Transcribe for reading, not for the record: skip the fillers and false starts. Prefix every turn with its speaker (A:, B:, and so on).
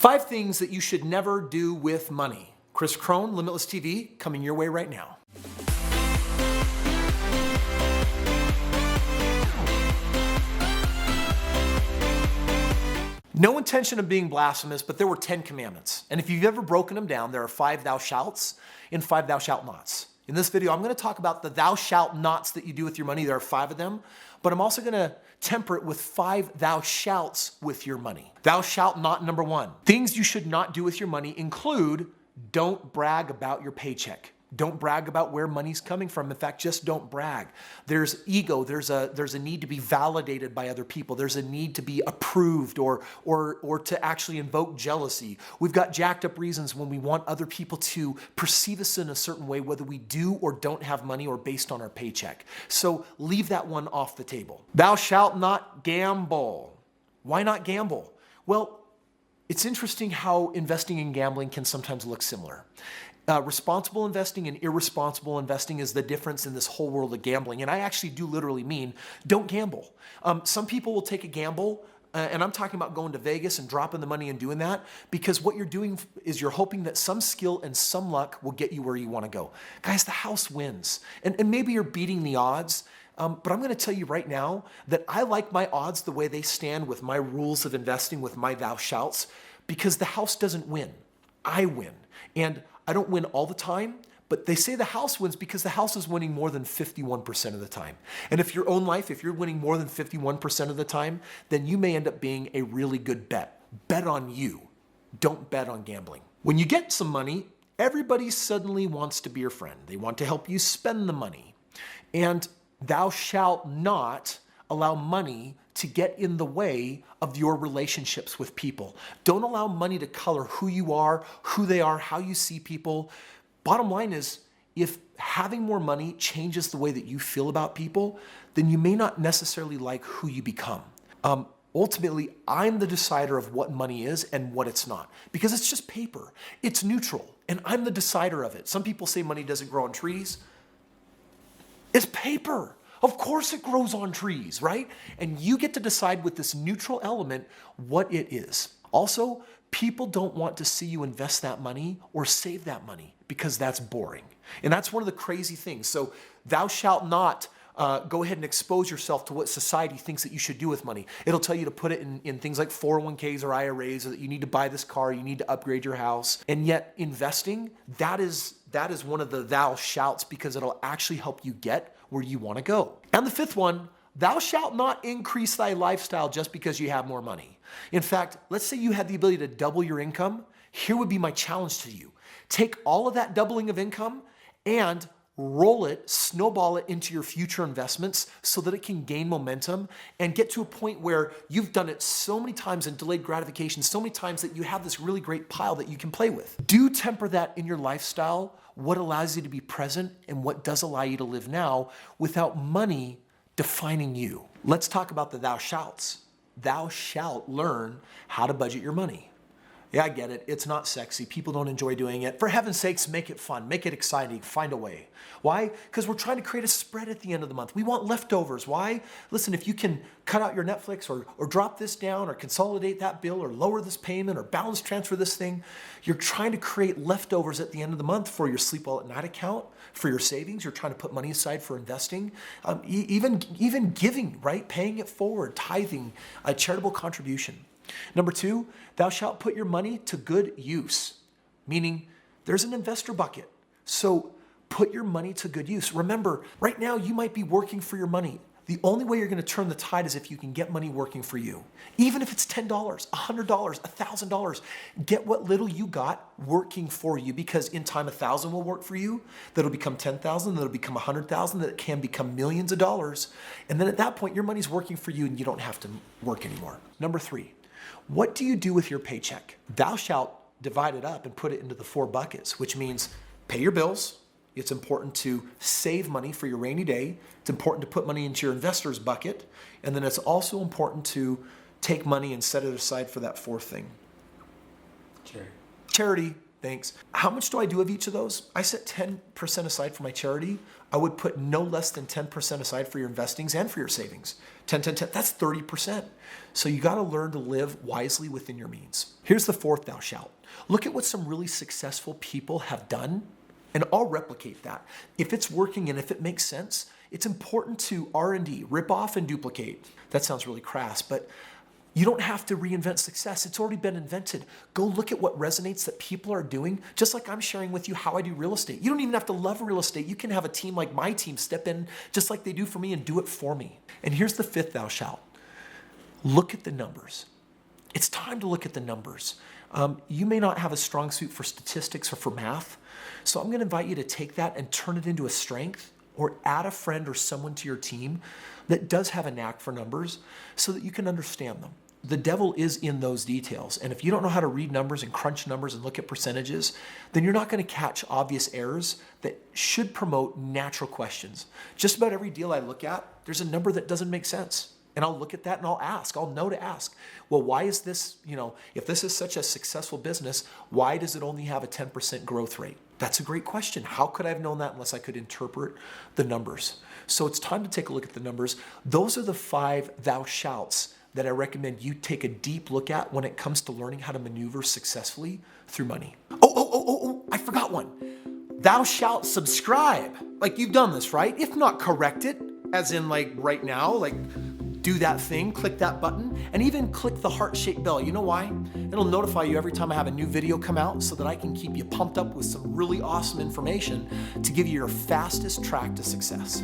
A: 5 things that you should never do with money. Kris Krohn, Limitless TV, coming your way right now. No intention of being blasphemous, but there were 10 commandments. And if you've ever broken them down, there are 5 thou shouts and 5 thou shalt nots. In this video, I'm going to talk about the thou shalt nots that you do with your money. There are 5 of them, but I'm also going to temper it with 5 thou shalts with your money. Thou shalt not number 1. Things you should not do with your money include don't brag about your paycheck. Don't brag about where money's coming from. In fact, just don't brag. There's ego. There's a need to be validated by other people. There's a need to be approved or to actually invoke jealousy. We've got jacked up reasons when we want other people to perceive us in a certain way, whether we do or don't have money or based on our paycheck. So leave that one off the table. Thou shalt not gamble. Why not gamble? Well, it's interesting how investing in gambling can sometimes look similar. Responsible investing and irresponsible investing is the difference in this whole world of gambling. And I actually do literally mean don't gamble. Some people will take a gamble, and I'm talking about going to Vegas and dropping the money and doing that, because what you're doing is you're hoping that some skill and some luck will get you where you want to go. Guys, the house wins. And maybe you're beating the odds, but I'm going to tell you right now that I like my odds the way they stand with my rules of investing, with my thou shouts, because the house doesn't win. I win. And I don't win all the time, but they say the house wins because the house is winning more than 51% of the time. And if your own life, if you're winning more than 51% of the time, then you may end up being a really good bet. Bet on you. Don't bet on gambling. When you get some money, everybody suddenly wants to be your friend. They want to help you spend the money. And thou shalt not allow money to get in the way of your relationships with people. Don't allow money to color who you are, who they are, how you see people. Bottom line is, if having more money changes the way that you feel about people, then you may not necessarily like who you become. Ultimately, I'm the decider of what money is and what it's not, because it's just paper. It's neutral, and I'm the decider of it. Some people say money doesn't grow on trees. It's paper. Of course it grows on trees, right? And you get to decide with this neutral element what it is. Also, people don't want to see you invest that money or save that money because that's boring. And that's one of the crazy things. So thou shalt not go ahead and expose yourself to what society thinks that you should do with money. It'll tell you to put it in things like 401ks or IRAs, or that you need to buy this car, you need to upgrade your house. And yet investing, that is one of the thou shouts, because it'll actually help you get where you want to go. And the 5th one, thou shalt not increase thy lifestyle just because you have more money. In fact, let's say you had the ability to double your income. Here would be my challenge to you. Take all of that doubling of income and roll it, snowball it into your future investments so that it can gain momentum and get to a point where you've done it so many times in delayed gratification, so many times that you have this really great pile that you can play with. Do temper that in your lifestyle, what allows you to be present and what does allow you to live now without money defining you. Let's talk about the thou shalts. Thou shalt learn how to budget your money. Yeah, I get it. It's not sexy. People don't enjoy doing it. For heaven's sakes, make it fun. Make it exciting. Find a way. Why? Because we're trying to create a spread at the end of the month. We want leftovers. Why? Listen, if you can cut out your Netflix or drop this down or consolidate that bill or lower this payment or balance transfer this thing, you're trying to create leftovers at the end of the month for your sleep well at night account, for your savings. You're trying to put money aside for investing, even giving, right? Paying it forward, tithing, a charitable contribution. Number 2, thou shalt put your money to good use, meaning there's an investor bucket. So put your money to good use. Remember, right now you might be working for your money. The only way you're going to turn the tide is if you can get money working for you. Even if it's $10, $100, $1,000, get what little you got working for you, because in time 1,000 will work for you. That'll become 10,000, that'll become 100,000, that can become millions of dollars. And then at that point, your money's working for you and you don't have to work anymore. Number 3, what do you do with your paycheck? Thou shalt divide it up and put it into the 4 buckets, which means pay your bills. It's important to save money for your rainy day. It's important to put money into your investors bucket. And then it's also important to take money and set it aside for that 4th thing. Charity. Thanks. How much do I do of each of those? I set 10% aside for my charity. I would put no less than 10% aside for your investings and for your savings. 10, 10, 10, that's 30%. So you got to learn to live wisely within your means. Here's the fourth thou shalt. Look at what some really successful people have done, and I'll replicate that. If it's working and if it makes sense, it's important to R&D, rip off and duplicate. That sounds really crass, but you don't have to reinvent success. It's already been invented. Go look at what resonates that people are doing, just like I'm sharing with you how I do real estate. You don't even have to love real estate. You can have a team like my team step in just like they do for me and do it for me. And here's the fifth thou shalt. Look at the numbers. It's time to look at the numbers. You may not have a strong suit for statistics or for math, so I'm going to invite you to take that and turn it into a strength, or add a friend or someone to your team that does have a knack for numbers so that you can understand them. The devil is in those details. And if you don't know how to read numbers and crunch numbers and look at percentages, then you're not going to catch obvious errors that should promote natural questions. Just about every deal I look at, there's a number that doesn't make sense. And I'll look at that and I'll ask, I'll know to ask, well, why is this, if this is such a successful business, why does it only have a 10% growth rate? That's a great question. How could I have known that unless I could interpret the numbers? So it's time to take a look at the numbers. Those are the 5 thou shouts that I recommend you take a deep look at when it comes to learning how to maneuver successfully through money. Oh, I forgot one. Thou shalt subscribe. Like, you've done this, right? If not, correct it, as in like right now, like do that thing, click that button, and even click the heart-shaped bell. You know why? It'll notify you every time I have a new video come out so that I can keep you pumped up with some really awesome information to give you your fastest track to success.